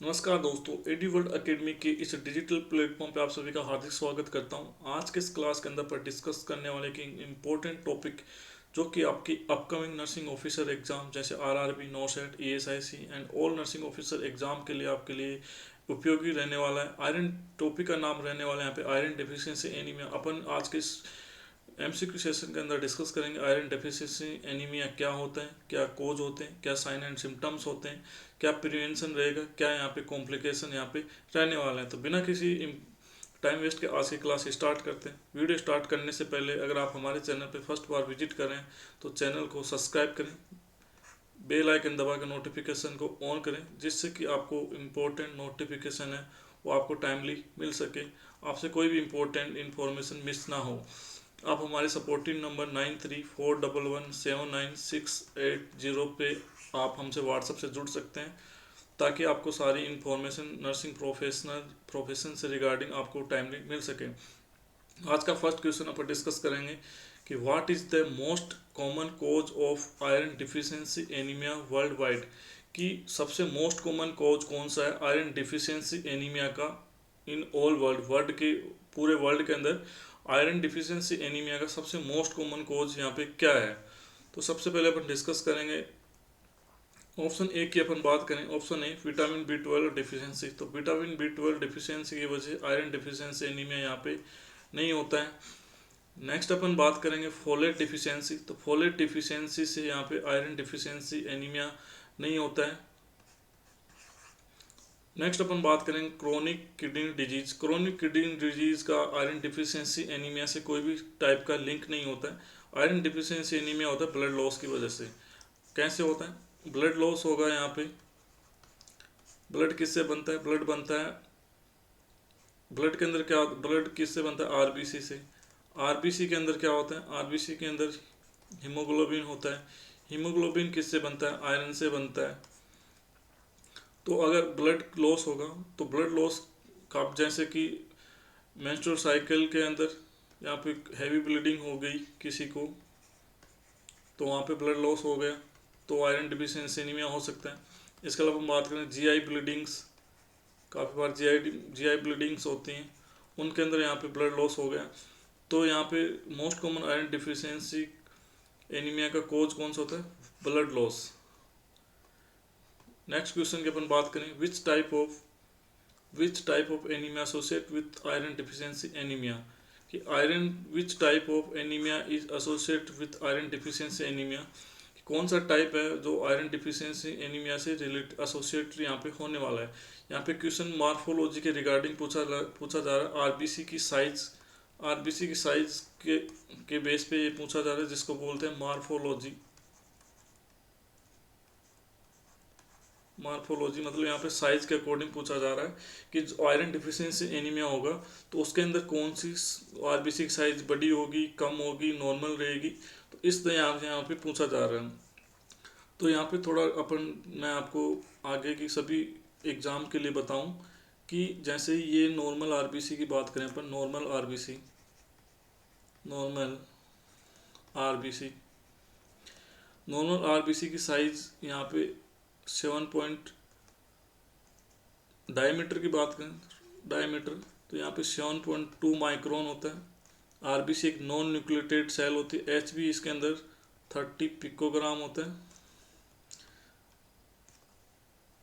नमस्कार दोस्तों, AD world academy के इस डिजिटल प्लेटफॉर्म पे आप सभी का हार्दिक स्वागत करता हूं। आज के इस क्लास के अंदर पर डिस्कस करने वाले की इम्पोर्टेंट टॉपिक जो कि आपकी अपकमिंग नर्सिंग ऑफिसर एग्जाम जैसे RRB, NORCET, ESIC and all nursing officer exam के लिए आपके लिए उपयोगी रहने वाला है। आयरन टॉपिक का नाम रहने वाला है यहाँ पे आयरन डेफिशिएंसी एनीमिया। अपन आज के इस एमसीक्यू सेशन के अंदर डिस्कस करेंगे आयरन डेफिशिएंसी एनीमिया क्या होता है, क्या कोज होते हैं, क्या साइन एंड सिम्टम्स होते हैं, क्या प्रिवेंशन रहेगा, क्या यहाँ पे कॉम्प्लिकेशन यहाँ पे रहने वाला है। तो बिना किसी टाइम वेस्ट के आज की क्लास स्टार्ट करते हैं। वीडियो स्टार्ट करने से पहले अगर आप हमारे चैनल पे फर्स्ट बार विजिट करें तो चैनल को सब्सक्राइब करें, बेल आइकन दबा के नोटिफिकेशन को ऑन करें, जिससे कि आपको इम्पोर्टेंट नोटिफिकेशन है वो आपको टाइमली मिल सके, आपसे कोई भी इम्पोर्टेंट इन्फॉर्मेशन मिस ना हो। आप हमारे सपोर्टिव नंबर 9341179680 पे आप हमसे व्हाट्सएप से जुड़ सकते हैं, ताकि आपको सारी इन्फॉर्मेशन नर्सिंग प्रोफेशन से रिगार्डिंग आपको टाइमली मिल सके। आज का फर्स्ट क्वेश्चन अपन डिस्कस करेंगे कि what is the most common cause of iron deficiency anaemia worldwide. कि सबसे मोस्ट कॉमन कोज कौन सा है आयरन डिफिशियंसी एनीमिया का इन ऑल वर्ल्ड के पूरे वर्ल्ड के अंदर आयरन डिफिशियंसी एनीमिया का सबसे मोस्ट कॉमन कोज यहाँ पे क्या है। तो सबसे पहले अपन डिस्कस करेंगे ऑप्शन ए की। अपन बात करें option A vitamin B 12 deficiency. तो विटामिन बी 12 डिफिशियंसी की वजह से आयरन डिफिशियंसी एनीमिया यहाँ पे नहीं होता है। नेक्स्ट अपन बात करेंगे फोलेट डिफिशियंसी। तो फोलेट डिफिशियंसी से यहाँ पे आयरन डिफिशियंसी एनीमिया नहीं होता है। नेक्स्ट अपन बात करेंगे chronic kidney disease. Chronic kidney disease का आयरन डिफिशियंसी एनीमिया से कोई भी टाइप का लिंक नहीं होता है। आयरन डिफिशियंसी एनीमिया होता है ब्लड लॉस की वजह से। कैसे होता है ब्लड लॉस होगा यहाँ पे? ब्लड किससे बनता है? ब्लड बनता है, ब्लड के अंदर क्या, ब्लड किससे बनता है? आरबीसी से। आरबीसी के अंदर क्या होता है? आरबीसी के अंदर हीमोग्लोबिन होता है। हीमोग्लोबिन किससे बनता है? आयरन से बनता है। तो अगर ब्लड लॉस होगा तो ब्लड लॉस का जैसे कि मेंस्ट्रुअल साइकिल के अंदर यहाँ पे हैवी ब्लीडिंग हो गई किसी को, तो वहाँ पे ब्लड लॉस हो गया, तो आयरन डिफिशियंसी एनीमिया हो सकता है। इसके अलावा हम बात करें जीआई ब्लीडिंग्स, काफ़ी बार जीआई ब्लीडिंग्स होती हैं, उनके अंदर यहाँ पे ब्लड लॉस हो गया, तो यहाँ पे most common iron deficiency anaemia का कोज कौन सा होता है? Blood loss. नेक्स्ट क्वेश्चन की अपन बात करें which type of anemia associate with iron deficiency anemia। कि iron which type of anemia is associated with iron deficiency anemia। कौन सा टाइप है जो आयरन डिफिशियंसी एनीमिया से रिलेट एसोसिएट यहाँ पे होने वाला है। यहाँ पे क्वेश्चन मार्फोलॉजी के रिगार्डिंग पूछा जा रहा है। आरबीसी की साइज के बेस पे ये पूछा जा रहा है, जिसको बोलते हैं मार्फोलॉजी। मार्फोलॉजी मतलब यहाँ पे साइज के अकॉर्डिंग पूछा जा रहा है कि जो आयरन डिफिशियंसी एनीमिया होगा तो उसके अंदर कौन सी आरबीसी की साइज बड़ी होगी, कम होगी, नॉर्मल रहेगी। तो इस तरह यहाँ पे पूछा जा रहा है। तो यहाँ पे थोड़ा मैं आपको आगे की सभी एग्ज़ाम के लिए बताऊं कि जैसे ये नॉर्मल आरबीसी की बात करें अपन, आरबीसी नॉर्मल आरबीसी की साइज यहाँ पे 7 पॉइंट, डायमीटर की बात करें डायमीटर तो यहाँ पे 7.2 माइक्रोन होता है। आरबीसी एक नॉन न्यूक्लियोटाइड सेल होती है। एचबी इसके अंदर 30 पिकोग्राम होता है।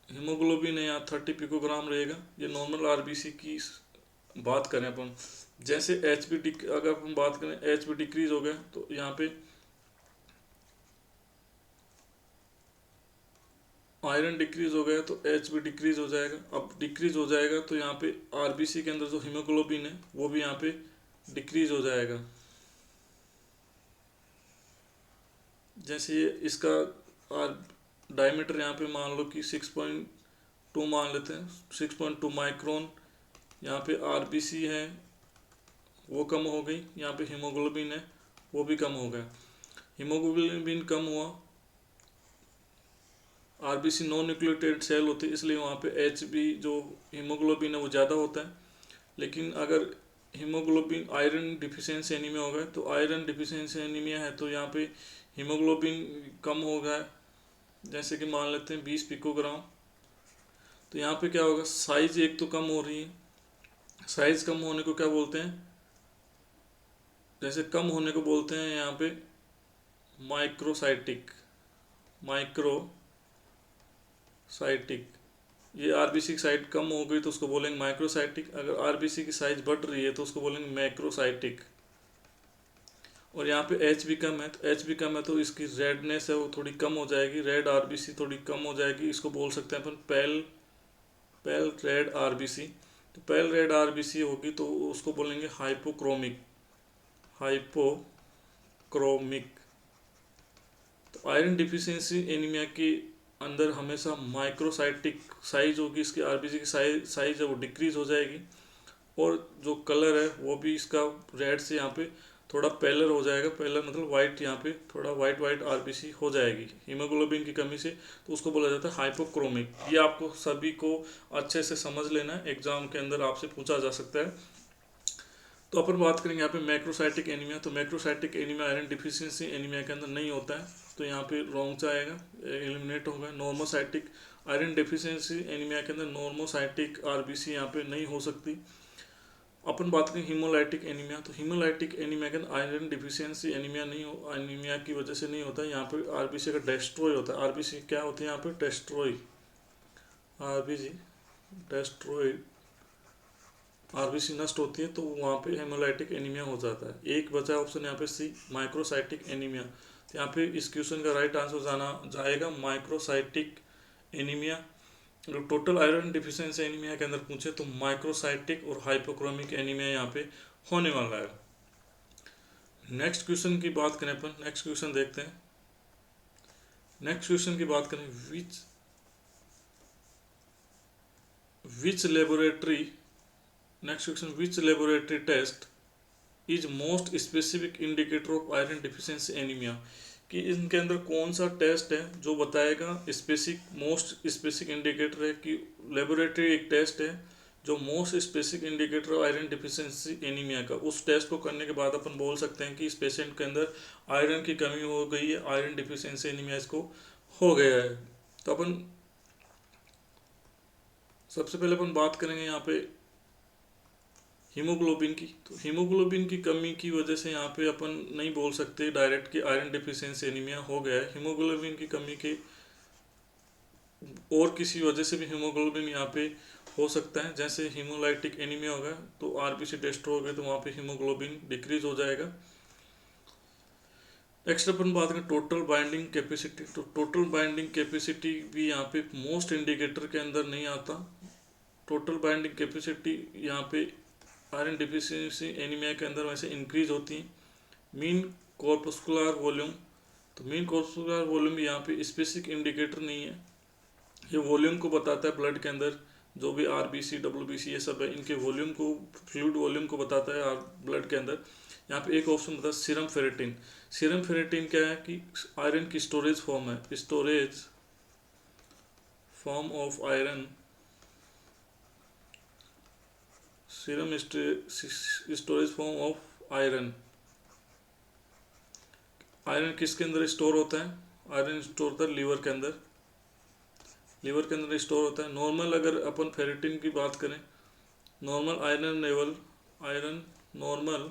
हीमोग्लोबिन है यहाँ 30 पिकोग्राम रहेगा। ये नॉर्मल आरबीसी की बात करें अपन, जैसे अगर अपन बात करें एचबी डिक्रीज हो गया तो यहाँ पे आयरन डिक्रीज हो गया तो एच भी डिक्रीज हो जाएगा। अब डिक्रीज हो जाएगा तो यहाँ पे आरबीसी के अंदर जो हीमोग्लोबिन है वो भी यहाँ पे डिक्रीज हो जाएगा। जैसे ये इसका डायमीटर यहाँ पे मान लो कि 6.2 मान लेते हैं, 6.2 माइक्रोन। यहाँ पे आरबीसी है वो कम हो गई, यहाँ पे हीमोग्लोबिन है वो भी कम हो गया। हीमोग्लोबिन कम हुआ, आरबीसी नॉन न्यूक्लियोटाइड सेल होती है इसलिए वहाँ पे एच बी जो हीमोग्लोबिन है वो ज़्यादा होता है। लेकिन अगर हीमोग्लोबिन आयरन डिफिशियंसी एनीमिया हो गया तो आयरन डिफिशियंसी एनीमिया है तो यहाँ पे हीमोग्लोबिन कम हो गया, जैसे कि मान लेते हैं 20 पिकोग्राम। तो यहाँ पे क्या होगा, साइज एक तो कम हो रही है, साइज कम होने को क्या बोलते हैं, जैसे कम होने को बोलते हैं यहाँ पे माइक्रोसाइटिक, माइक्रोसाइटिक। ये आरबीसी की साइज कम हो गई तो उसको बोलेंगे माइक्रोसाइटिक, अगर आरबीसी की साइज बढ़ रही है तो उसको बोलेंगे मैक्रोसाइटिक। और यहाँ पे एच बी कम है, तो एच बी कम है तो इसकी रेडनेस है वो थोड़ी कम हो जाएगी, रेड आरबीसी थोड़ी कम हो जाएगी, इसको बोल सकते हैं अपन पेल पेल रेड आरबीसी। तो पेल रेड आरबीसी होगी तो उसको बोलेंगे हाइपोक्रोमिक, हाइपोक्रोमिक। तो आयरन डिफिशियंसी एनीमिया के अंदर हमेशा माइक्रोसाइटिक साइज होगी, इसकी आरबीसी की साइज है वो डिक्रीज हो जाएगी, और जो कलर है वो भी इसका रेड से यहाँ पे थोड़ा पेलर हो जाएगा, पेलर मतलब वाइट, यहाँ पे थोड़ा वाइट वाइट आरबीसी हो जाएगी हीमोग्लोबिन की कमी से, तो उसको बोला जाता है हाइपोक्रोमिक। ये आपको सभी को अच्छे से समझ लेना है, एग्जाम के अंदर आपसे पूछा जा सकता है। तो अपन बात करेंगे यहाँ पे मैक्रोसाइटिक एनीमिया। तो macrocytic anaemia iron deficiency anaemia के अंदर नहीं होता है, तो यहाँ पे रॉन्ग जाएगा, एलिमिनेट होगा। नॉर्मोसाइटिक आयरन डिफिशियंसी एनीमिया के अंदर नॉर्मोसाइटिक आरबीसी यहाँ पे नहीं हो सकती। अपन बात करें हीमोलाइटिक एनीमिया, तो हीमोलाइटिक एनीमिया के अंदर आयरन डिफिशियंसी एनीमिया नहीं हो, एनीमिया की वजह से नहीं होता है, यहाँ पे आरबीसी का डेस्ट्रॉय होता है। आरबीसी क्या होती है यहाँ पे, डेस्ट्रॉय, आरबीसी डेस्ट्रॉय, आरबीसी नष्ट होती है तो वहाँ पे हेमोलाइटिक एनीमिया हो जाता है। एक बचा ऑप्शन यहाँ पे सी, माइक्रोसाइटिक एनीमिया। तो यहाँ पे इस क्वेश्चन का राइट आंसर जाएगा माइक्रोसाइटिक एनीमिया। अगर टोटल आयरन डिफिशियंसी एनीमिया के अंदर पूछे तो माइक्रोसाइटिक और हाइपोक्रोमिक एनीमिया यहाँ पे होने वाला है। नेक्स्ट क्वेश्चन की बात करें अपन, नेक्स्ट क्वेश्चन देखते हैं। नेक्स्ट क्वेश्चन की बात करें, which laboratory, next question, which laboratory test is most specific indicator of iron deficiency anaemia, कि इनके अंदर कौन सा टेस्ट है जो बताएगा स्पेसिफिक, मोस्ट स्पेसिफिक इंडिकेटर है, कि लेबोरेटरी एक टेस्ट है जो most specific indicator of iron deficiency anaemia का, उस टेस्ट को करने के बाद अपन बोल सकते हैं कि इस पेशेंट के अंदर आयरन की कमी हो गई है, आयरन डिफिशियंसी एनीमिया इसको हो गया है। तो अपन सबसे पहले अपन बात करेंगे यहाँ पे हीमोग्लोबिन की। तो हीमोग्लोबिन की कमी की वजह से यहाँ पे अपन नहीं बोल सकते डायरेक्ट कि आयरन डिफिशियंसी एनीमिया हो गया है। हीमोग्लोबिन की कमी के और किसी वजह से भी हीमोग्लोबिन यहाँ पे हो सकता है, जैसे हीमोलाइटिक एनीमिया होगा तो आरबीसी डेस्ट्रो हो गए तो वहाँ पे हीमोग्लोबिन डिक्रीज हो जाएगा। नेक्स्ट अपन बात करें टोटल बाइंडिंग कैपेसिटी। तो टोटल बाइंडिंग कैपेसिटी भी यहाँ पे मोस्ट इंडिकेटर के अंदर नहीं आता। टोटल बाइंडिंग कैपेसिटी यहाँ पे आयरन डिफिशियंसी एनीमिया के अंदर वैसे इंक्रीज होती है। मीन कॉर्पस्कुलर वॉल्यूम, तो मीन कॉर्पस्कुलर वॉल्यूम यहाँ पे स्पेसिफिक इंडिकेटर नहीं है, ये वॉल्यूम को बताता है ब्लड के अंदर, जो भी आरबीसी डब्ल्यूबीसी ये सब है इनके वॉल्यूम को, फ्लूइड वॉल्यूम को बताता है ब्लड के अंदर। यहाँ पे एक ऑप्शन बताता है सीरम फेरेटिन। सीरम फेरेटिन क्या है कि आयरन की स्टोरेज फॉर्म है, storage form of iron, serum storage form of iron. Iron किसके अंदर स्टोर होता है, आयरन स्टोर होता है लीवर के अंदर, लीवर के अंदर स्टोर होता है। नॉर्मल अगर अपन फेरेटिन की बात करें, normal iron level, iron normal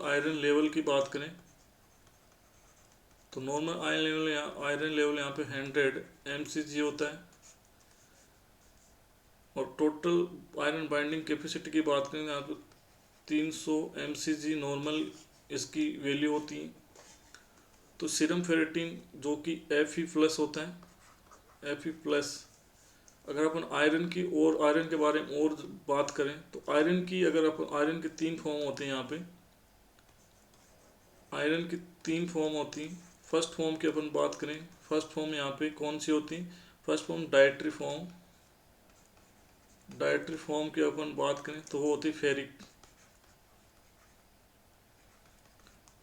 iron level की बात करें तो नॉर्मल आयरन लेवल यहाँ पे 100 mcg होता है। और टोटल आयरन बाइंडिंग कैपेसिटी की बात करें यहाँ पे 300 mcg नॉर्मल इसकी वैल्यू होती है। तो सीरम फेरेटिन जो कि Fe+ होता है, Fe+, अगर अपन आयरन की और आयरन के बारे में और बात करें तो आयरन की, अगर अपन आयरन के 3 फॉर्म होते हैं यहाँ पे, आयरन की 3 फॉर्म होती हैं। फर्स्ट फॉर्म की अपन बात करें, फर्स्ट फॉर्म यहाँ पे कौन सी होती है, first form dietary form, dietary form की अपन बात करें तो वो होती फेरिक,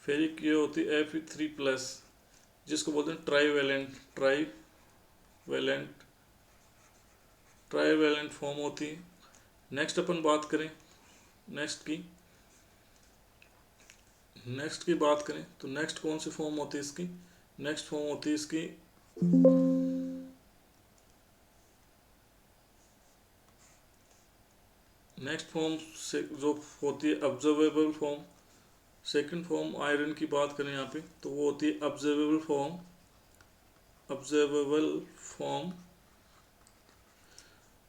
फेरिक ये होती है Fe3+, जिसको बोलते हैं ट्राईवैलेंट फॉर्म होती है। नेक्स्ट अपन बात करें, नेक्स्ट की बात करें तो नेक्स्ट कौन सी फॉर्म होती है इसकी, नेक्स्ट फॉर्म होती है इसकी नेक्स्ट फॉर्म से जो होती है observable form. Second form iron की बात करें यहाँ पे तो वो होती है ऑब्जर्वेबल फॉर्म। ऑब्जर्वेबल फॉर्म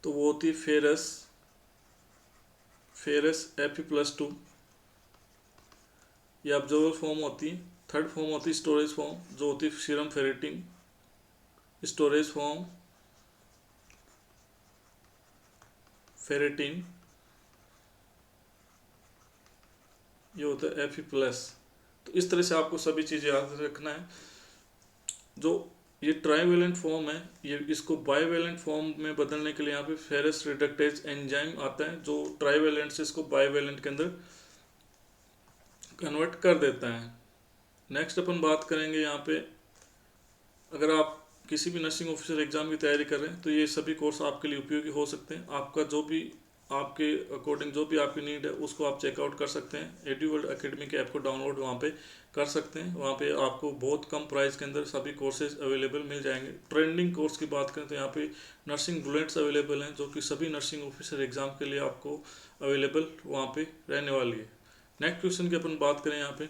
तो वो होती है फेरस। फेरस Fe+2 ये ऑब्जर्वेबल फॉर्म होती है। थर्ड फॉर्म होती है स्टोरेज फॉर्म जो होती है serum ferritin. Storage form ferritin ये होता है Fe+। तो इस तरह से आपको सभी चीज़ें याद रखना है। जो ये ट्राईवेलेंट फॉर्म है ये इसको बाईवेलेंट फॉर्म में बदलने के लिए यहाँ पे फेरस रिडक्टेज एंजाइम आता है जो ट्राईवेलेंट से इसको बाईवेलेंट के अंदर कन्वर्ट कर देता है। नेक्स्ट अपन बात करेंगे यहाँ पे अगर आप किसी भी नर्सिंग ऑफिसर एग्जाम की तैयारी कर रहे हैं तो ये सभी कोर्स आपके लिए उपयोगी हो सकते हैं। आपका जो भी आपके अकॉर्डिंग जो भी आपकी नीड है उसको आप चेकआउट कर सकते हैं। एडुवर्ल्ड एकेडमी के ऐप को डाउनलोड वहाँ पे कर सकते हैं। वहाँ पे आपको बहुत कम प्राइस के अंदर सभी कोर्सेज अवेलेबल मिल जाएंगे। ट्रेंडिंग कोर्स की बात करें तो यहाँ पे नर्सिंग बुलेट्स अवेलेबल हैं जो कि सभी नर्सिंग ऑफिसर एग्जाम के लिए आपको अवेलेबल वहाँ पे रहने वाली है। नेक्स्ट क्वेश्चन की अपन बात करें यहाँ पे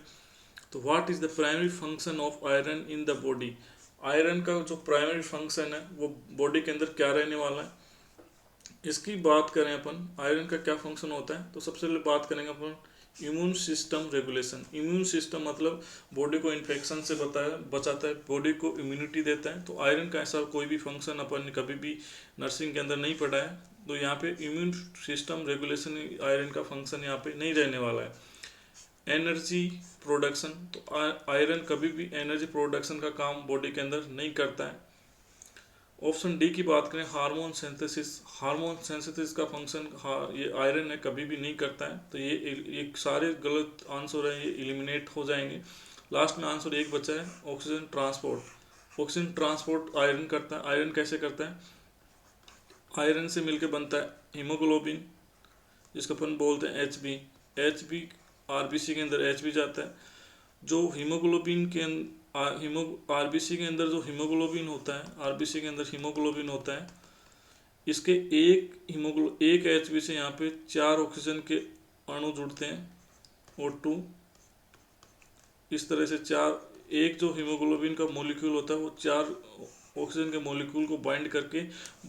तो what is the primary function of iron in the body. Iron का जो प्राइमरी फंक्शन है वो बॉडी के अंदर क्या रहने वाला है इसकी बात करें अपन। आयरन का क्या फंक्शन होता है तो सबसे पहले बात करेंगे अपन immune system regulation. Immune system मतलब बॉडी को इन्फेक्शन से बचाता है, बॉडी को इम्यूनिटी देता है। तो आयरन का ऐसा कोई भी फंक्शन अपन कभी भी नर्सिंग के अंदर नहीं पढ़ा है तो यहाँ पे इम्यून सिस्टम रेगुलेशन आयरन का फंक्शन यहाँ पे नहीं रहने वाला है। एनर्जी प्रोडक्शन तो आयरन कभी भी एनर्जी प्रोडक्शन का काम बॉडी के अंदर नहीं करता है। ऑप्शन डी की बात करें हार्मोन सिंथेसिस। हार्मोन सिंथेसिस का फंक्शन ये आयरन है कभी भी नहीं करता है। तो ये सारे गलत आंसर है ये एलिमिनेट हो जाएंगे। लास्ट में आंसर एक बचा है oxygen transport. Oxygen transport iron करता है। आयरन कैसे करता है आयरन से मिलकर बनता है हीमोग्लोबिन जिसको अपन बोलते हैं HB आरबीसी के अंदर HB जाता है। जो हीमोग्लोबिन के आरबीसी के अंदर जो हीमोग्लोबिन होता है आरबीसी के अंदर हीमोग्लोबिन होता है इसके एक HB से यहाँ पे 4 ऑक्सीजन के अणु जुड़ते हैं O2। इस तरह से एक जो हीमोग्लोबिन का मॉलिक्यूल होता है वो 4 ऑक्सीजन के मॉलिक्यूल को बाइंड करके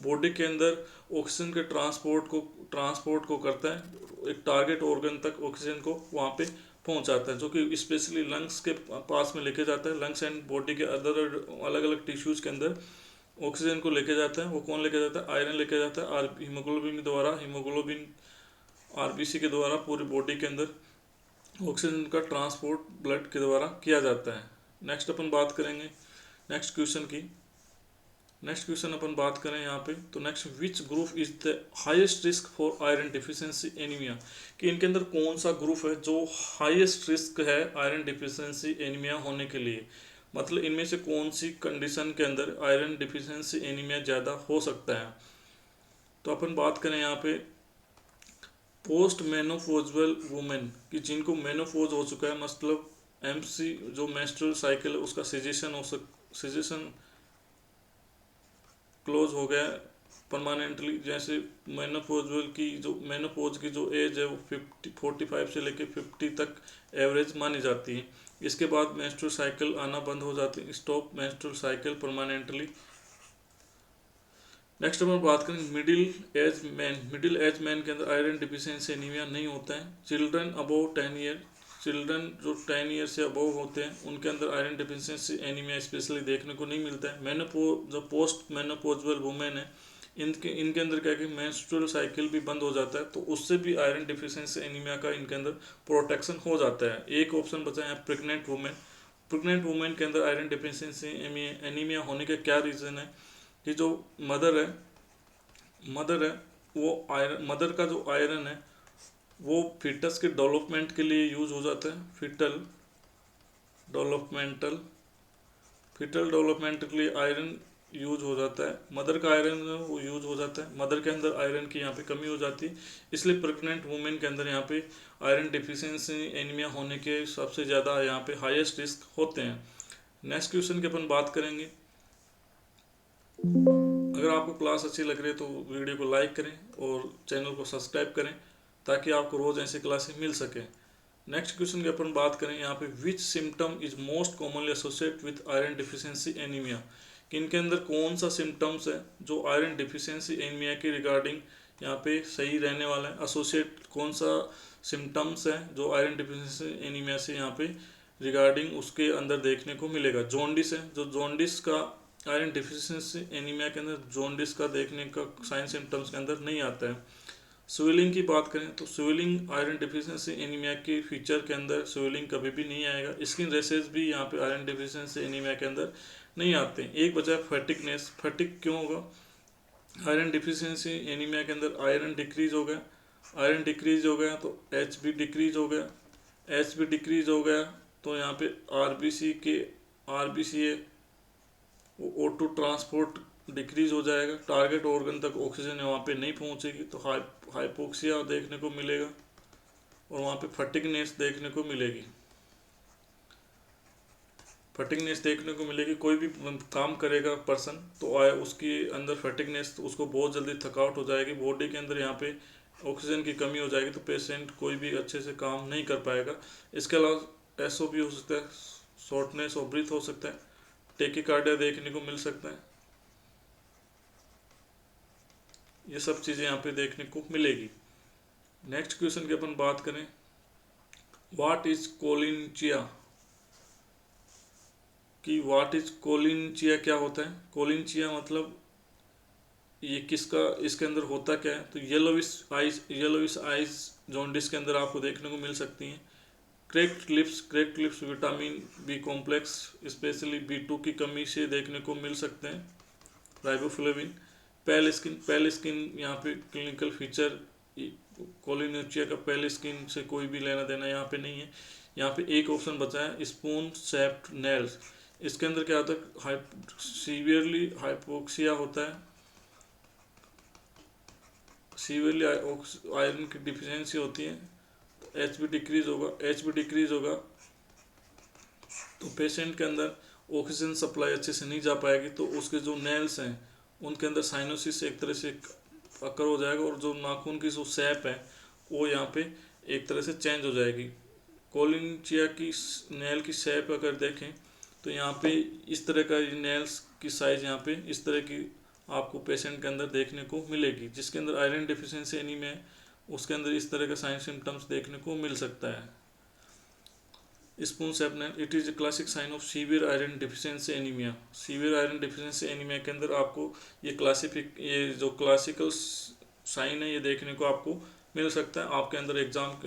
बॉडी के अंदर ऑक्सीजन के ट्रांसपोर्ट को करता है। एक टारगेट ऑर्गन तक ऑक्सीजन को वहाँ पे पहुँचाता है जो कि स्पेशली लंग्स के पास में लेके जाता है। लंग्स एंड बॉडी के अदर अलग अलग टिश्यूज़ के अंदर ऑक्सीजन को लेके जाता है। वो कौन लेके जाता है आयरन लेके जाता है। हीमोग्लोबिन के द्वारा हीमोग्लोबिन आरबीसी के द्वारा पूरी बॉडी के अंदर ऑक्सीजन का ट्रांसपोर्ट ब्लड के द्वारा किया जाता है। नेक्स्ट अपन बात करेंगे नेक्स्ट क्वेश्चन अपन बात करें यहाँ पे तो next which group is the highest risk for iron deficiency anaemia कि इनके अंदर कौन सा ग्रुप है जो हाईएस्ट रिस्क है आयरन डिफिशियंसी एनीमिया होने के लिए। मतलब इनमें से कौन सी कंडीशन के अंदर आयरन डिफिशियंसी एनीमिया ज़्यादा हो सकता है। तो अपन बात करें यहाँ पे पोस्ट मेनोपॉजल वुमेन कि जिनको मेनोपॉज हो चुका है मतलब MC जो मेंस्ट्रुअल साइकिल है उसका सिजेशन क्लोज हो गया परमानेंटली। जैसे मेनोपॉज की जो एज है वो 45 से लेके 50 तक एवरेज मानी जाती है। इसके बाद मेंस्ट्रुअल साइकिल आना बंद हो जाती है, stop menstrual cycle permanently. Next अपन बात करें मिडिल एज मैन के अंदर आयरन डिफिशियंसी एनीमिया नहीं होता है। चिल्ड्रन अबव 10 ईयर चिल्ड्रन जो 10 ईयर से अबव होते हैं उनके अंदर आयरन डिफिशियंसी एनीमिया स्पेशली देखने को नहीं मिलता है। जो पोस्ट मेनोपॉजल वुमेन है इनके अंदर क्या है कि मेंस्ट्रुअल साइकिल भी बंद हो जाता है तो उससे भी आयरन डिफिशियंसी एनीमिया का इनके अंदर प्रोटेक्शन हो जाता है। एक ऑप्शन बचा है प्रेग्नेंट वुमेन के अंदर आयरन डिफिशियंसी एनीमिया होने का क्या रीज़न है कि जो मदर है वो मदर का जो आयरन है वो फीटस के डेवलपमेंट के लिए यूज हो जाता है। फीटल डेवलपमेंट के लिए आयरन यूज हो जाता है। मदर का आयरन वो यूज हो जाता है। मदर के अंदर आयरन की यहाँ पे कमी हो जाती है इसलिए प्रेग्नेंट वुमेन के अंदर यहाँ पे आयरन डिफिशियंसी एनीमिया होने के सबसे ज़्यादा यहाँ पे हाईएस्ट रिस्क होते हैं। नेक्स्ट क्वेश्चन की अपन बात करेंगे। अगर आपको क्लास अच्छी लग रही है तो वीडियो को लाइक करें और चैनल को सब्सक्राइब करें ताकि आपको रोज़ ऐसी क्लासें मिल सकें। नेक्स्ट क्वेश्चन की अपन बात करें यहाँ पे, which symptom is most commonly associate with iron deficiency anaemia, कि इनके अंदर कौन सा सिम्टम्स है जो आयरन डिफिशियंसी एनीमिया के रिगार्डिंग यहाँ पे सही रहने वाला है। एसोसिएट कौन सा सिम्टम्स है जो आयरन डिफिशियंसी एनीमिया से यहाँ पे रिगार्डिंग उसके अंदर देखने को मिलेगा। जॉन्डिस है, जो जॉन्डिस का आयरन डिफिशियंसी एनीमिया के अंदर जॉन्डिस का देखने का साइन सिम्टम्स के अंदर नहीं आता है। स्वेलिंग की बात करें तो स्वेलिंग आयरन डिफिशियंसी एनीमिया के फीचर के अंदर स्वेलिंग कभी भी नहीं आएगा। स्किन रेसेस भी यहाँ पे आयरन डिफिशियंसी एनीमिया के अंदर नहीं आते हैं। एक बचा फैटिकनेस। फैटिक क्यों होगा? आयरन डिफिशियंसी एनीमिया के अंदर आयरन डिक्रीज हो गया, आयरन डिक्रीज हो गया तो एच बी डिक्रीज हो गया, एच बी डिक्रीज हो गया तो यहाँ पे आरबीसी वो O2 ट्रांसपोर्ट डिक्रीज हो जाएगा, टारगेट ऑर्गन तक ऑक्सीजन वहाँ पे नहीं पहुँचेगी तो हाइपोक्सिया देखने को मिलेगा और वहाँ पे फटिगनेस देखने को मिलेगी। फटिगनेस देखने को मिलेगी। कोई भी काम करेगा पर्सन तो आए उसके अंदर फटिगनेस, तो उसको बहुत जल्दी थकावट हो जाएगी, बॉडी के अंदर यहाँ पे ऑक्सीजन की कमी हो जाएगी तो पेशेंट कोई भी अच्छे से काम नहीं कर पाएगा। इसके अलावा एसओपी हो सकता है, शॉर्टनेस ऑफ ब्रीथ हो सकता है, टेकिकार्डिया देखने को मिल सकता है। ये सब चीज़ें यहाँ पे देखने को मिलेगी। नेक्स्ट क्वेश्चन की अपन बात करें, व्हाट इज कोलिनचिया, कि व्हाट इज कोलिनचिया क्या होता है। कोलिनचिया मतलब ये किसका, इसके अंदर होता क्या है, तो येलोविश आइज जॉन्डिस के अंदर आपको देखने को मिल सकती हैं। Cracked lips vitamin B complex specially B2 की कमी से देखने को मिल सकते हैं। राइबोफ्लेविन। पेल स्किन यहाँ पे क्लिनिकल फीचर, कोलिनचिया का पेल स्किन से कोई भी लेना देना यहाँ पे नहीं है। यहाँ पे एक ऑप्शन बचा है, स्पून शेप्ड नेल्स। इसके अंदर क्या होता है, सीवियरली हाइपोक्सिया होता है, सीवियरली आयरन की डिफिशियंसी होती है, तो एच बी डिक्रीज होगा तो पेशेंट के अंदर ऑक्सीजन सप्लाई अच्छे से नहीं जा पाएगी तो उसके जो नेल्स हैं उनके अंदर साइनोसिस एक तरह से अकर हो जाएगा और जो नाखून की जो शेप है वो यहाँ पे एक तरह से चेंज हो जाएगी। कोलिनचिया की नेल की शेप अगर देखें तो यहाँ पे इस तरह का नेल्स की साइज यहाँ पे इस तरह की आपको पेशेंट के अंदर देखने को मिलेगी। जिसके अंदर आयरन डिफिशियंसी एनीमिया है उसके अंदर इस तरह का साइन सिम्टम्स देखने को मिल सकता है। Spoon shape nail, it is a classic sign of severe iron deficiency anaemia. Severe iron deficiency anaemia के अंदर आपको ये जो क्लासिकल साइन है ये देखने को आपको मिल सकता है। आपके अंदर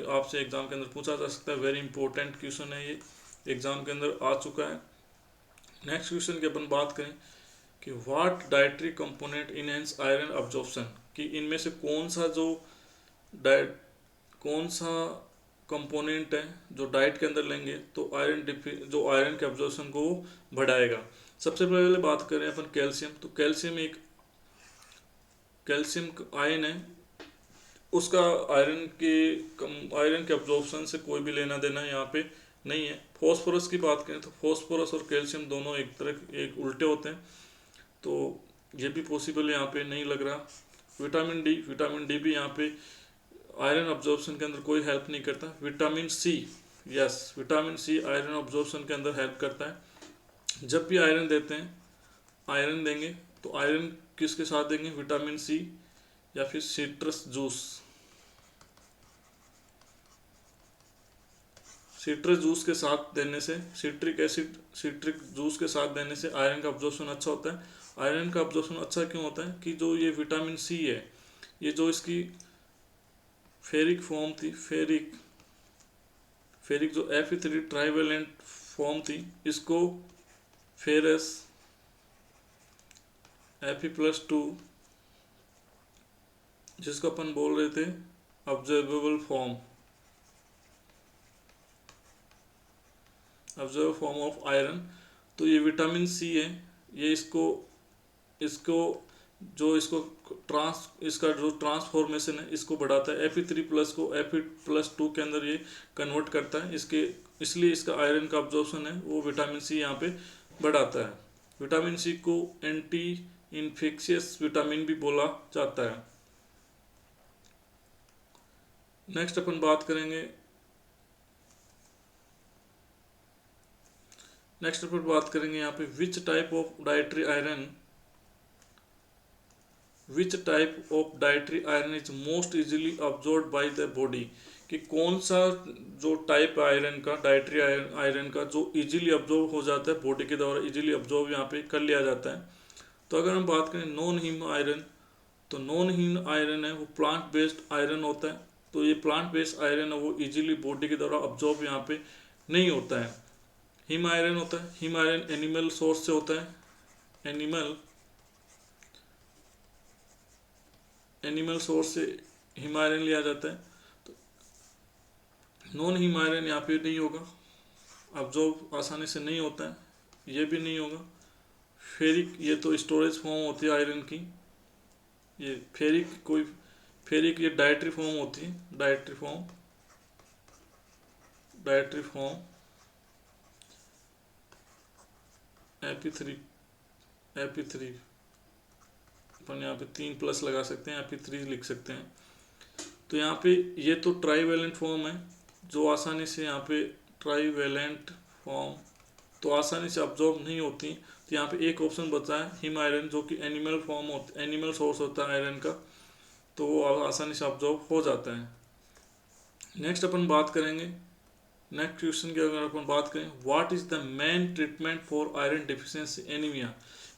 आपसे एग्जाम के अंदर पूछा जा सकता है, वेरी इंपॉर्टेंट क्वेश्चन है ये, एग्जाम के अंदर आ चुका है। नेक्स्ट क्वेश्चन की अपन बात करें कि what dietary component enhance iron absorption, कि इनमें से कौन सा कंपोनेंट है जो डाइट के अंदर लेंगे तो जो आयरन के अब्जॉर्प्शन को बढ़ाएगा। सबसे पहले बात करें अपन कैल्शियम, तो कैल्शियम आयन है, उसका आयरन के अब्जॉर्प्शन से कोई भी लेना देना यहाँ पे नहीं है। फॉस्फोरस की बात करें तो फॉस्फोरस और कैल्शियम दोनों एक उल्टे होते हैं तो ये भी पॉसिबल यहाँ पे नहीं लग रहा। विटामिन डी भी यहाँ पे आयरन अब्जॉर्प्शन के अंदर कोई हेल्प नहीं करता। विटामिन सी आयरन अब्जॉर्प्शन के अंदर हेल्प करता है। जब भी आयरन देंगे तो आयरन किसके साथ देंगे, विटामिन सी या फिर सिट्रस जूस के साथ देने से, सिट्रिक जूस के साथ देने से आयरन का अब्जॉर्प्शन अच्छा होता है। आयरन का अब्जॉर्प्शन अच्छा क्यों होता है कि जो ये विटामिन सी है, ये जो इसकी फेरिक फॉर्म थी, फेरिक जो Fe3 ट्राइवेलेंट फॉर्म थी, इसको फेरस Fe+2 जिसको अपन बोल रहे थे ऑब्जर्वेबल फॉर्म ऑफ आयरन, तो ये विटामिन सी है, ये इसका जो ट्रांसफॉर्मेशन है इसको बढ़ाता है, Fe3+ को Fe+2 के अंदर ये कन्वर्ट करता है, इसलिए इसका आयरन का अब्जॉर्प्शन है वो विटामिन सी यहाँ पे बढ़ाता है। विटामिन सी को एंटी इन्फेक्शियस विटामिन भी बोला जाता है। नेक्स्ट अपन बात करेंगे यहाँ पे which type of dietary iron is most easily absorb by the body, कि कौन सा जो टाइप आयरन का डाइटरी आयरन का जो इजीली अब्जॉर्ब हो जाता है बॉडी के द्वारा, इजीली अब्जॉर्ब यहाँ पे कर लिया जाता है। तो अगर हम बात करें नॉन हीम आयरन, तो नॉन हीम आयरन है वो प्लांट बेस्ड आयरन होता है। तो ये प्लांट बेस्ड आयरन है वो इजीली बॉडी के द्वारा अब्जॉर्ब यहाँ पे नहीं होता है। हीम आयरन होता है, हीम आयरन एनिमल सोर्स से होता है, एनिमल सोर्स से हीम आयरन लिया जाता है। तो नॉन हीम आयरन यहाँ पे नहीं होगा, अब्जॉर्ब आसानी से नहीं होता है, ये भी नहीं होगा। फेरिक, ये तो स्टोरेज फॉर्म होती है आयरन की, ये फेरिक ये डाइटरी फॉर्म होती है, डाइटरी फॉर्म Ap3 अपन यहाँ पे 3+ लगा सकते हैं, Ap3 लिख सकते हैं। तो यहाँ पे ये तो ट्राईवेलेंट फॉर्म है जो आसानी से यहाँ पे ट्राईवेलेंट फॉर्म तो आसानी से अब्जॉर्ब नहीं होती। तो यहाँ पे एक ऑप्शन बचा है हीम आयरन, जो कि एनिमल सोर्स होता है आयरन का, तो वो आसानी से अब्जॉर्ब हो जाता है। नेक्स्ट अपन बात करेंगे, नेक्स्ट क्वेश्चन की अगर अपन बात करें, what is the main treatment for iron deficiency anaemia,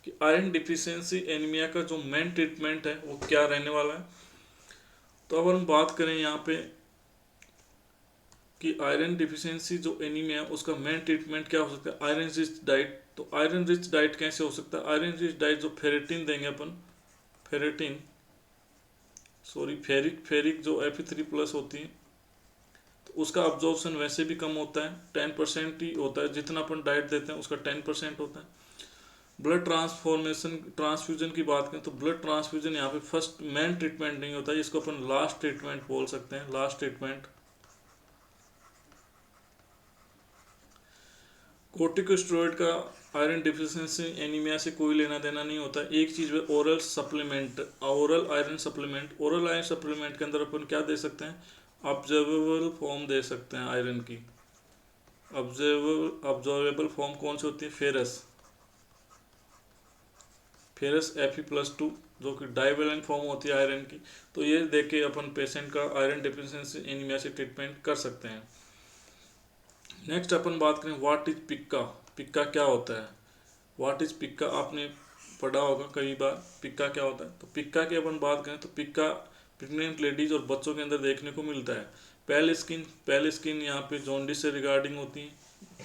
कि आयरन डिफिशियंसी एनीमिया का जो मेन ट्रीटमेंट है वो क्या रहने वाला है। तो अब हम बात करें यहाँ पे कि आयरन डिफिशियंसी जो एनीमिया उसका मेन ट्रीटमेंट क्या हो सकता है, आयरन रिच डाइट। तो आयरन रिच डाइट कैसे हो सकता है, आयरन रिच डाइट जो फेरेटिन देंगे अपन, फेरिक जो Fe3+ होती है, तो उसका अब्जॉर्प्शन वैसे भी कम होता है, 10% ही होता है, जितना अपन डाइट देते हैं उसका 10% होता है। ब्लड ट्रांसफ्यूजन की बात करें तो ब्लड ट्रांसफ्यूजन यहाँ पे फर्स्ट मेन ट्रीटमेंट नहीं होता है, इसको अपन लास्ट ट्रीटमेंट बोल सकते हैं, लास्ट ट्रीटमेंट। कोर्टिकोस्टेरॉइड का आयरन डिफिशियंसी एनीमिया से कोई लेना देना नहीं होता। एक चीज़ है ओरल आयरन सप्लीमेंट के अंदर अपन क्या दे सकते हैं, ऑब्जर्वेबल फॉर्म दे सकते हैं आयरन की। ऑब्जर्वेबल फॉर्म कौन सी होती है, फेरस Fe+2, जो कि डाइवेलेंट फॉर्म होती है आयरन की। तो ये देके अपन पेशेंट का आयरन डिफिशियंसी एनीमिया से ट्रीटमेंट कर सकते हैं। नेक्स्ट अपन बात करें व्हाट इज पिक्का क्या होता है। व्हाट इज पिक्का आपने पढ़ा होगा कई बार, पिक्का क्या होता है। तो पिक्का की अपन बात करें तो पिक्का प्रेग्नेंट लेडीज और बच्चों के अंदर देखने को मिलता है। पेल स्किन यहाँ पे जॉन्डिस से रिगार्डिंग होती है,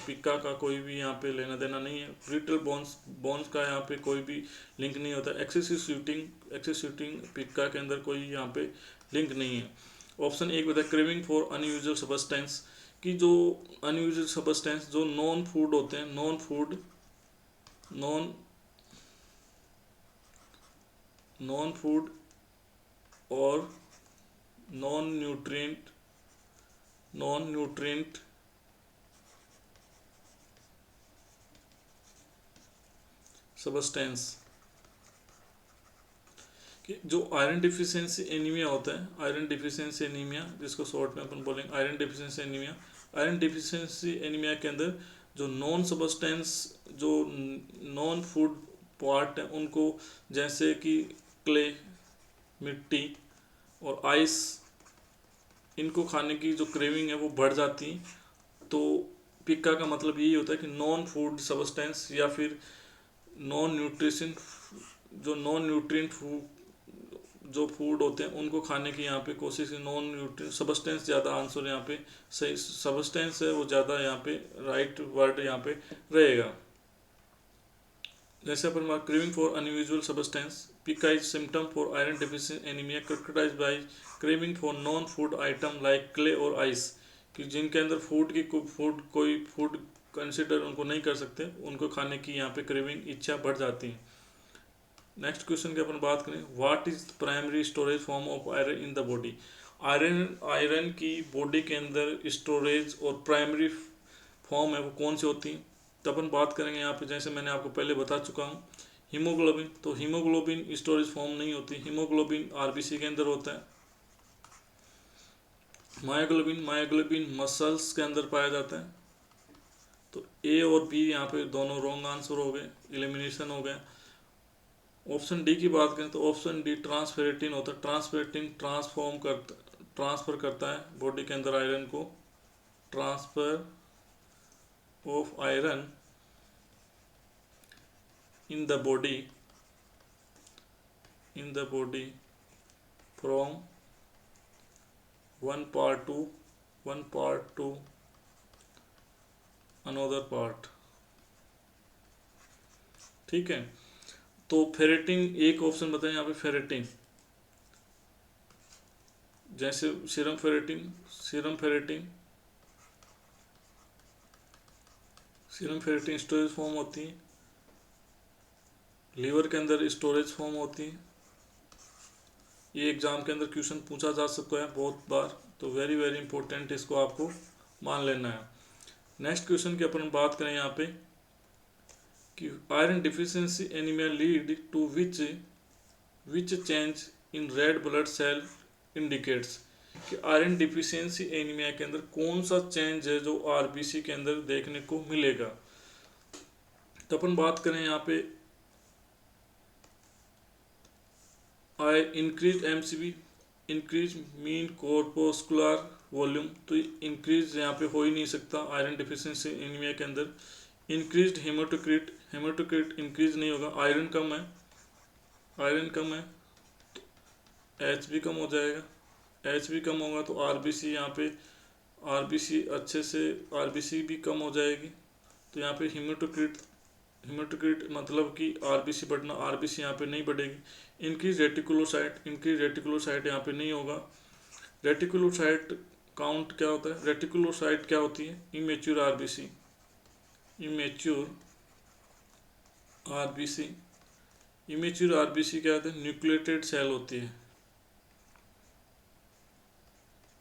पिक्का का कोई भी यहाँ पे लेना देना नहीं है। ब्रिटल बोन्स का यहाँ पे कोई भी लिंक नहीं होता। एक्सेसिव शूटिंग पिक्का के अंदर कोई यहाँ पे लिंक नहीं है। ऑप्शन एक बताया क्रेविंग फॉर अनयूजुअल सब्सटेंस, कि जो अनयूजुअल सब्सटेंस जो नॉन फूड होते हैं, नॉन फूड और नॉन न्यूट्रिएंट सब्सटेंस, कि जो आयरन डिफिशियंसी एनीमिया होता है, आयरन डिफिशियंसी एनीमिया जिसको शॉर्ट में अपन बोलेंगे iron deficiency anaemia. Iron deficiency anaemia के अंदर जो नॉन फूड पार्ट है उनको, जैसे कि क्ले, मिट्टी और आइस, इनको खाने की जो क्रेविंग है वो बढ़ जाती है। तो पिक्का का मतलब यही होता है कि नॉन फूड सब्सटेंस या फिर नॉन न्यूट्रिएंट जो फूड होते हैं उनको खाने की यहाँ पे कोशिश, नॉन न्यूट्रिएंट सब्सटेंस ज़्यादा आंसर यहाँ पे सही सब्सटेंस है वो ज़्यादा यहाँ पे राइट वर्ड यहाँ पे रहेगा। जैसे अपन बात craving for unusual substance, pica is symptom for iron deficiency anaemia characterised by craving for non food item like clay और आइस, कि जिनके अंदर कोई फूड कंसिडर उनको नहीं कर सकते, उनको खाने की यहाँ पे क्रेविंग इच्छा बढ़ जाती है। नेक्स्ट क्वेश्चन की अपन बात करें, what is primary storage form of iron in the body. Iron की बॉडी के अंदर स्टोरेज और प्राइमरी फॉर्म है वो कौन सी होती है। तो अपन बात करेंगे यहाँ पे, जैसे मैंने आपको पहले बता चुका हूँ, हीमोग्लोबिन। तो हीमोग्लोबिन स्टोरेज फॉर्म नहीं होती, हीमोग्लोबिन आरबीसी के अंदर होता है। मायोग्लोबिन, मायोग्लोबिन मसल्स के अंदर पाया जाता है। तो ए और बी यहाँ पे दोनों रॉन्ग आंसर हो गए, एलिमिनेशन हो गया। ऑप्शन डी की बात करें तो ऑप्शन डी ट्रांसफेरेटिन होता है। ट्रांसफेरेटिन ट्रांसफर करता है बॉडी के अंदर आयरन को, transfer of iron in the body from one part two another part. ठीक है, तो फेरेटिन एक ऑप्शन बताएं यहाँ पे, फेरेटिन, जैसे सीरम फेरेटिन स्टोरेज फॉर्म होती है, लीवर के अंदर स्टोरेज फॉर्म होती है। ये एग्जाम के अंदर क्वेश्चन पूछा जा सकता है बहुत बार, तो वेरी वेरी इंपॉर्टेंट, इसको आपको मान लेना है। नेक्स्ट क्वेश्चन की अपन बात करें यहाँ पे कि iron deficiency anaemia lead to which change in red blood cell indicates, कि आयरन डिफिशियंसी एनीमिया के अंदर कौन सा चेंज है जो आरबीसी के अंदर देखने को मिलेगा। तो अपन बात करें यहाँ पे increase MCV, increase mean corpuscular volume, तो इंक्रीज यहाँ पे हो ही नहीं सकता आयरन डिफिशियंसी एनीमिया के अंदर। इंक्रीज हेमाटोक्रिट इंक्रीज नहीं होगा, आयरन कम है तो एच भी कम हो जाएगा, एच भी कम होगा तो आरबीसी यहाँ पे आरबीसी भी कम हो जाएगी। तो यहाँ पे हेमाटोक्रिट मतलब कि आरबीसी बढ़ना, आरबीसी यहाँ पे नहीं बढ़ेगी। इंक्रीज रेटिकुलोसाइट यहाँ पे नहीं होगा। रेटिकुलोसाइट काउंट क्या होता है, रेटिकुलोसाइट क्या होती है, इमेच्योर आरबीसी क्या होता है, न्यूक्लिएटेड सेल होती है।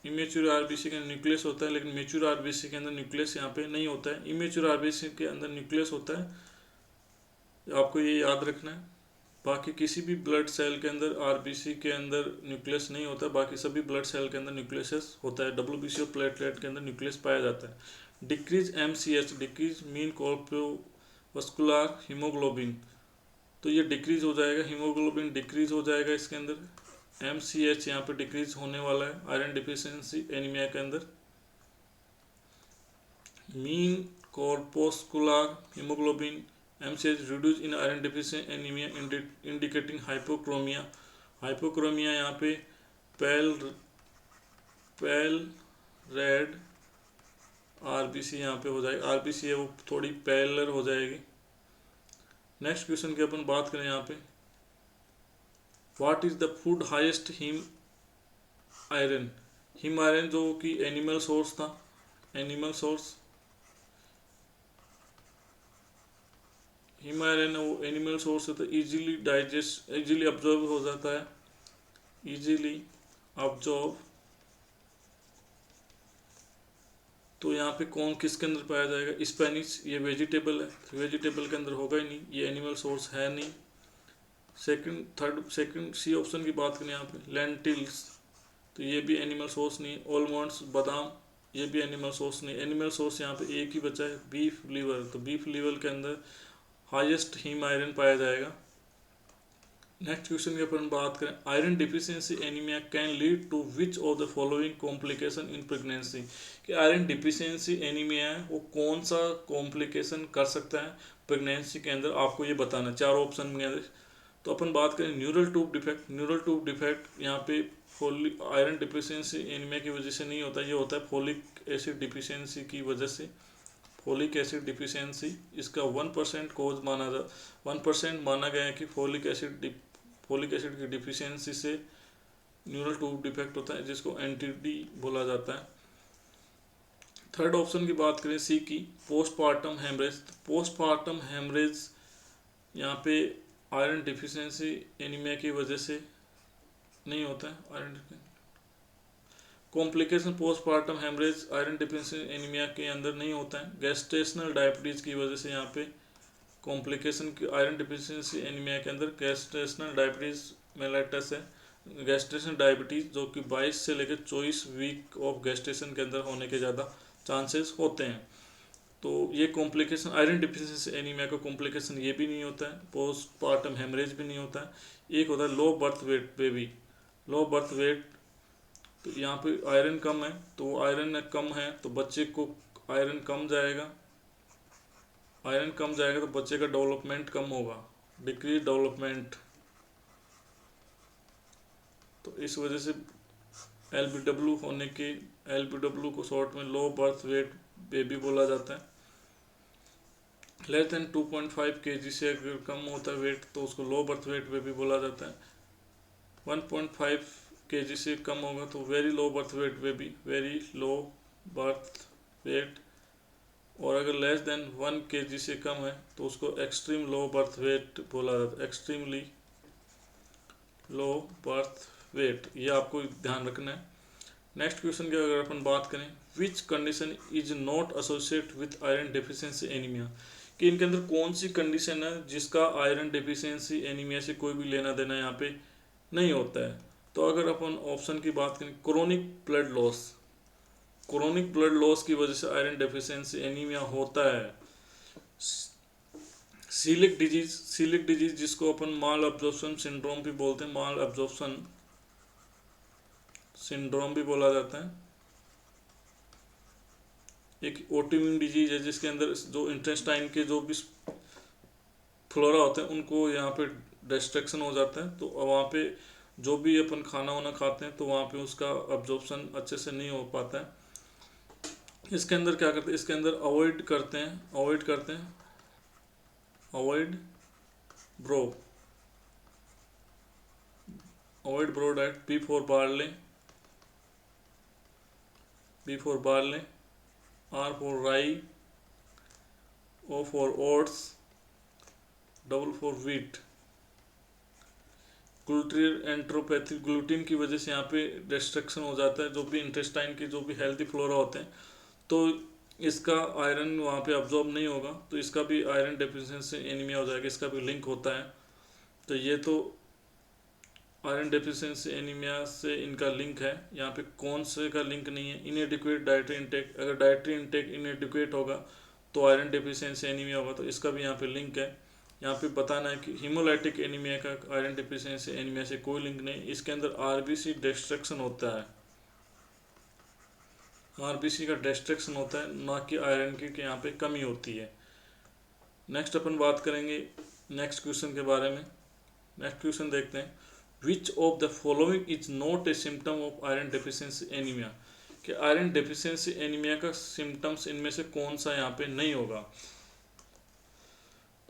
इमेच्योर आरबीसी का न्यूक्लियस होता है, लेकिन मेच्योर आरबीसी के अंदर न्यूक्लियस यहाँ पे नहीं होता है। इमेच्योर आरबीसी के अंदर न्यूक्लियस होता है, आपको ये याद रखना है। बाकी किसी भी ब्लड सेल के अंदर आरबीसी के अंदर न्यूक्लियस नहीं होता, बाकी सभी ब्लड सेल के अंदर न्यूक्लियस होता है। डब्ल्यूबीसी और प्लेटलेट के अंदर न्यूक्लियस पाया जाता है। Decrease MCH, decrease mean corpuscular haemoglobin, तो ये डिक्रीज हो जाएगा, हीमोग्लोबिन डिक्रीज हो जाएगा इसके अंदर। एमसीएच यहाँ पे डिक्रीज होने वाला है आयरन डिफिशियंसी एनीमिया के अंदर। Mean corpuscular haemoglobin MCH reduce in iron deficiency anemia indicating hypochromia यहाँ पे पेल रेड आरबीसी यहाँ पे हो जाएगी, आरबीसी है वो थोड़ी पेलर हो जाएगी। नेक्स्ट क्वेश्चन की अपन बात करें यहाँ पे, what is the food highest him iron जो कि एनिमल सोर्स था, हिम आयरन वो एनिमल सोर्स है, तो इजीली अब्जॉर्ब हो जाता है, तो यहाँ पे कौन किसके अंदर पाया जाएगा, स्पेनिश, ये वेजिटेबल है, वेजिटेबल के अंदर होगा ही नहीं, ये एनिमल सोर्स है नहीं। सेकंड सी ऑप्शन की बात करें यहाँ पे, लेंटिल्स, तो ये भी एनिमल सोर्स नहीं। ऑलमंड्स, बादाम, ये भी एनिमल सोर्स नहीं। एनिमल सोर्स यहाँ पे एक ही बचा है, बीफ लीवर, तो बीफ लीवर के अंदर हाईएस्ट हीम आयरन पाया जाएगा। नेक्स्ट क्वेश्चन की अपन बात करें, iron deficiency anaemia can lead to which of the following complication in pregnancy, कि आयरन डिफिशियंसी एनीमिया है वो कौन सा कॉम्प्लिकेशन कर सकता है प्रेगनेंसी के अंदर, आपको ये बताना। चार ऑप्शन में, तो अपन बात करें न्यूरल ट्यूब डिफेक्ट यहाँ पे आयरन डिफिशियंसी एनीमिया की वजह से नहीं होता, ये होता है फोलिक एसिड डिफिशियंसी की वजह से। फोलिक एसिड डिफिशियंसी इसका 1% कोज 1% माना गया है कि फोलिक एसिड की डिफिशियंसी से न्यूरल ट्यूब डिफेक्ट होता है, जिसको एनटीडी बोला जाता है। थर्ड ऑप्शन की बात करें सी की, पोस्टमार्टम हेमरेज यहाँ पे आयरन डिफिशियंसी एनीमिया की वजह से नहीं होता है। Iron complication postpartum haemorrhage iron deficiency anaemia के अंदर नहीं होता है। गैस्ट्रेशनल डायबिटीज़ की वजह से यहाँ पे कॉम्प्लिकेशन की आयरन डिफिशिएंसी एनीमिया के अंदर गैस्ट्रेशनल डायबिटीज़ मेलाइटस है। गैस्ट्रेशनल डायबिटीज़ जो कि 22 से लेकर 24 वीक ऑफ गैस्ट्रेशन के अंदर होने के ज़्यादा चांसेस होते हैं। तो ये कॉम्प्लिकेशन आयरन डिफिशिएंसी एनीमिया का कॉम्प्लिकेशन ये भी नहीं होता है, पोस्टपार्टम हेमरेज भी नहीं होता है। एक होता है low birth weight baby, low birth weight, तो यहाँ पे आयरन कम है, तो आयरन कम है तो बच्चे को आयरन कम जाएगा, आयरन कम जाएगा तो बच्चे का डेवलपमेंट कम होगा, डिक्रीज डेवलपमेंट। तो इस वजह से LBW होने के, LBW को शॉर्ट में लो बर्थ वेट बेबी बोला जाता है। लेस देन 2.5 kg से अगर कम होता है वेट तो उसको लो बर्थ वेट बेबी बोला जाता है। 1.5 kg से कम होगा तो very low birth weight baby, very low birth weight. और अगर लेस देन 1 kg से कम है तो उसको एक्सट्रीम लो बर्थ वेट बोला जाता है, एक्सट्रीमली लो बर्थ वेट। ये आपको ध्यान रखना है। नेक्स्ट क्वेश्चन की अगर अपन बात करें, which condition is not associate with iron deficiency anaemia, कि इनके अंदर कौन सी कंडीशन है जिसका आयरन डेफिशिएंसी एनीमिया से कोई भी लेना देना यहाँ पे नहीं होता है। तो अगर अपन ऑप्शन की बात करें, chronic blood loss, chronic blood loss की वजह से आयरन डेफिशिएंसी एनीमिया होता है। सीलिक डिजीज, सीलिक डिजीज जिसको अपन माल अब्जॉर्प्शन सिंड्रोम भी बोलते हैं, माल अब्जॉर्प्शन सिंड्रोम भी बोला जाता है। एक ऑटोइम्यून डिजीज है जिसके अंदर जो इंटेस्टाइन के जो भी फ्लोरा होते हैं उनको यहाँ पे डिस्ट्रक्शन हो जाता है, तो वहाँ पे जो भी अपन खाना वाना खाते हैं तो वहाँ पे उसका अब्जॉर्प्शन अच्छे से नहीं हो पाता है। इसके अंदर क्या करते हैं, इसके अंदर अवॉइड करते हैं, avoid BRO, avoid BRO diet, B for barley, B for barley, R for rye, O for oats, double for wheat. Gluten enteropathy, gluten की वजह से यहाँ पे डिस्ट्रक्शन हो जाता है जो भी इंटेस्टाइन के जो भी हेल्दी फ्लोरा होते हैं, तो इसका आयरन वहाँ पे अब्जॉर्ब नहीं होगा, तो इसका भी आयरन डेफिशिएंसी एनीमिया हो जाएगा, इसका भी लिंक होता है। तो ये तो आयरन डेफिशिएंसी एनीमिया से इनका लिंक है। यहाँ पे कौन से का लिंक नहीं है, इनएडिक्वेट डाइटरी इंटेक, अगर डाइटरी इंटेक इनएडिक्वेट होगा तो आयरन डेफिशिएंसी एनीमिया होगा, तो इसका भी यहाँ पे लिंक है। यहाँ पे बताना है कि हीमोलाइटिक एनीमिया का आयरन डेफिशिएंसी एनीमिया से कोई लिंक नहीं, इसके अंदर आरबीसी डिस्ट्रक्शन होता है, आरबीसी का डिस्ट्रक्शन होता है, ना कि आयरन की यहाँ पे कमी होती है। नेक्स्ट अपन बात करेंगे नेक्स्ट क्वेश्चन के बारे में। नेक्स्ट क्वेश्चन देखते हैं, विच of the following is not a symptom of iron deficiency anaemia, कि आयरन डेफिशिएंसी एनीमिया का सिम्टम्स इनमें से कौन सा यहाँ पे नहीं होगा।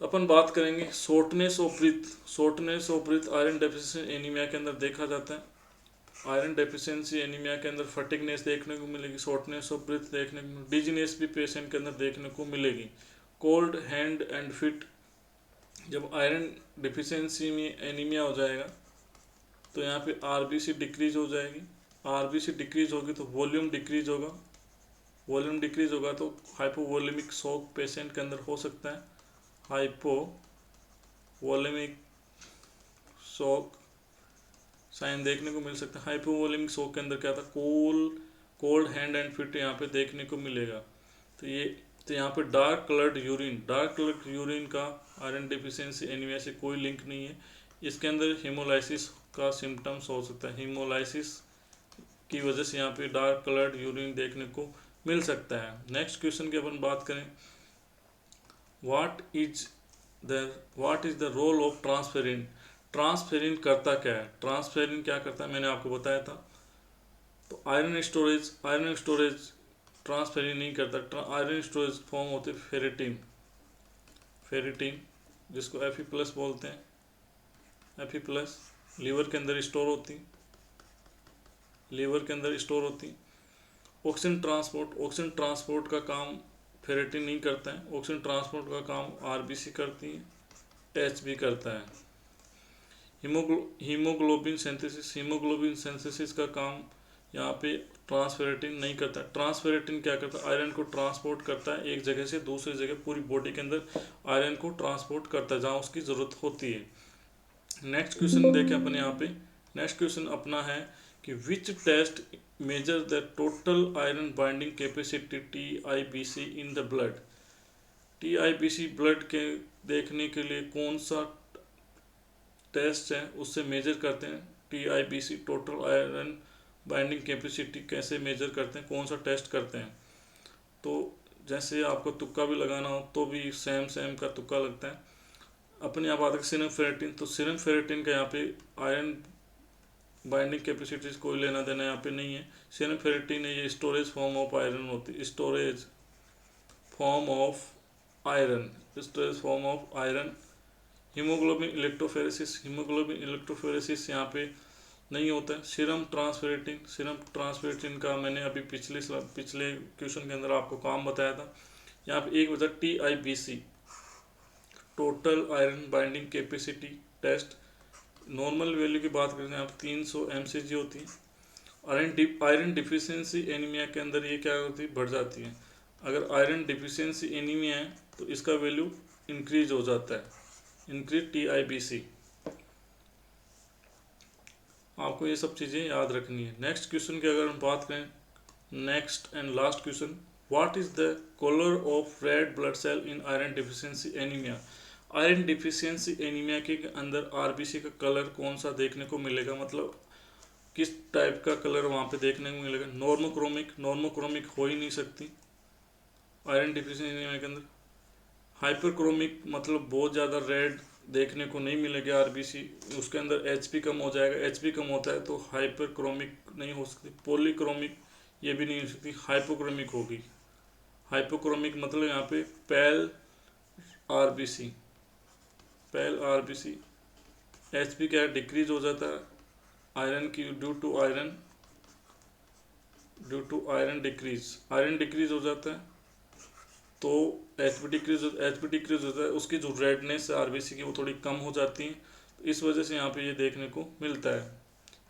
तो अपन बात करेंगे shortness of breath, shortness of breath iron deficiency anaemia के अंदर देखा जाता है। आयरन डेफिशिएंसी एनीमिया के अंदर फटिगनेस देखने को मिलेगी, शॉर्टनेस ऑफ ब्रीथ देखने को, डिजीनेस भी पेशेंट के अंदर देखने को मिलेगी। कोल्ड हैंड एंड फिट, जब आयरन डिफिशिएंसी में एनीमिया हो जाएगा तो यहाँ पे आरबीसी डिक्रीज हो जाएगी, आरबीसी डिक्रीज होगी तो वॉल्यूम डिक्रीज होगा, वॉल्यूम डिक्रीज होगा तो हाइपोवोलेमिक शॉक पेशेंट के अंदर हो सकता है, हाइपोवोलेमिक शॉक साइन देखने को मिल सकता है। हाइपोवोलेमिक शॉक के अंदर क्या था, कोल्ड हैंड एंड फिट यहाँ पे देखने को मिलेगा। तो यहाँ पे dark coloured urine, dark coloured urine का आयरन डेफिशिएंसी एनीमिया से कोई लिंक नहीं है। इसके अंदर हीमोलाइसिस का सिम्टम्स हो सकता है, हीमोलाइसिस की वजह से यहाँ पे डार्क कलर्ड यूरिन देखने को मिल सकता है। नेक्स्ट क्वेश्चन की अपन बात करें, what is the role of transferrin, transferrin करता क्या है, ट्रांसफेरिन क्या करता है मैंने आपको बताया था। तो आयरन स्टोरेज ट्रांसफेरिन नहीं करता, आयरन स्टोरेज फॉर्म होते फेरेटिन, फेरेटिन जिसको Fe+ बोलते हैं, Fe+ लीवर के अंदर स्टोर होती, लीवर के अंदर स्टोर होती। ऑक्सीजन ट्रांसपोर्ट का काम फेरेटिन नहीं करता है, ऑक्सीजन ट्रांसपोर्ट का काम आरबीसी करती है, टैच भी करता है। हीमोग्लोबिन सिंथेसिस का काम यहाँ पे ट्रांसफेरेटिन नहीं करता। ट्रांसफेरेटिन क्या करता है, आयरन को ट्रांसपोर्ट करता है एक जगह से दूसरी जगह, पूरी बॉडी के अंदर आयरन को ट्रांसपोर्ट करता है जहाँ उसकी ज़रूरत होती है। नेक्स्ट क्वेश्चन देखें अपन यहाँ पे। नेक्स्ट क्वेश्चन अपना है कि which test measure the total iron binding capacity TIBC in the blood. TIBC blood के देखने के लिए कौन सा टेस्ट है उससे मेजर करते हैं। TIBC total iron binding capacity कैसे मेजर करते हैं, कौन सा टेस्ट करते हैं। तो जैसे आपको तुक्का भी लगाना हो तो भी सेम सेम का तुक्का लगता है। अपने आप आते हैं सीरम फेरेटिन, तो सीरम फेरेटिन का यहाँ पे आयरन बाइंडिंग कैपेसिटी से कोई लेना देना यहाँ पे नहीं है। सीरम फेरेटिन है ये स्टोरेज फॉर्म ऑफ आयरन होती है, storage form of iron, storage form of iron. Haemoglobin electrophoresis, haemoglobin electrophoresis यहाँ पे नहीं होता है। सीरम ट्रांसफेरेटिन, सीरम ट्रांसफेरेटिन का मैंने अभी पिछले क्वेश्चन के अंदर आपको काम बताया था। यहाँ पे एक बचा TIBC total iron binding capacity test. Normal value की बात करें यहाँ पे 300 mcg होती है। आयरन डिफिशियंसी एनीमिया के अंदर ये क्या होती है, बढ़ जाती है। अगर आयरन डिफिशियंसी एनीमिया है तो इसका वैल्यू इंक्रीज हो जाता है, इंक्रीज TIBC। आपको ये सब चीज़ें याद रखनी है। नेक्स्ट क्वेश्चन की अगर हम बात करें, next and last question, what is the colour of red blood cell in iron deficiency anaemia. Iron deficiency anaemia के अंदर RBC का कलर कौन सा देखने को मिलेगा, मतलब किस टाइप का कलर वहाँ पे देखने को मिलेगा। नॉर्मोक्रोमिक, नॉर्मोक्रोमिक हो ही नहीं सकती आयरन डिफिशियंसी एनीमिया के अंदर। हाइपरक्रोमिक मतलब बहुत ज़्यादा रेड देखने को नहीं मिलेगी RBC, उसके अंदर HP कम हो जाएगा। HP कम होता है तो हाइपरक्रोमिक नहीं हो सकती। पॉलीक्रोमिक ये भी नहीं हो सकती, हाइपोक्रोमिक होगी। हाइपोक्रोमिक मतलब यहाँ पे पेल RBC, पेल RBC। HP क्या है, डिक्रीज हो जाता है आयरन की due to iron decrease, iron decrease हो जाता है तो HP डिक्रीज होता है, उसकी जो रेडनेस है RBC की वो थोड़ी कम हो जाती है। तो इस वजह से यहाँ पे ये देखने को मिलता है।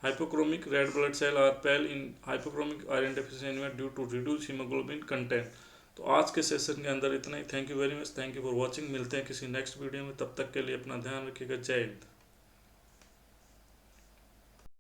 Hypochromic red blood cell are pale in hypochromic iron deficiency anaemia due to reduce haemoglobin content. तो आज के सेशन के अंदर इतना ही। Thank you very much, thank you for watching. मिलते हैं किसी नेक्स्ट वीडियो में, तब तक के लिए अपना ध्यान रखिएगा। जय हिंद।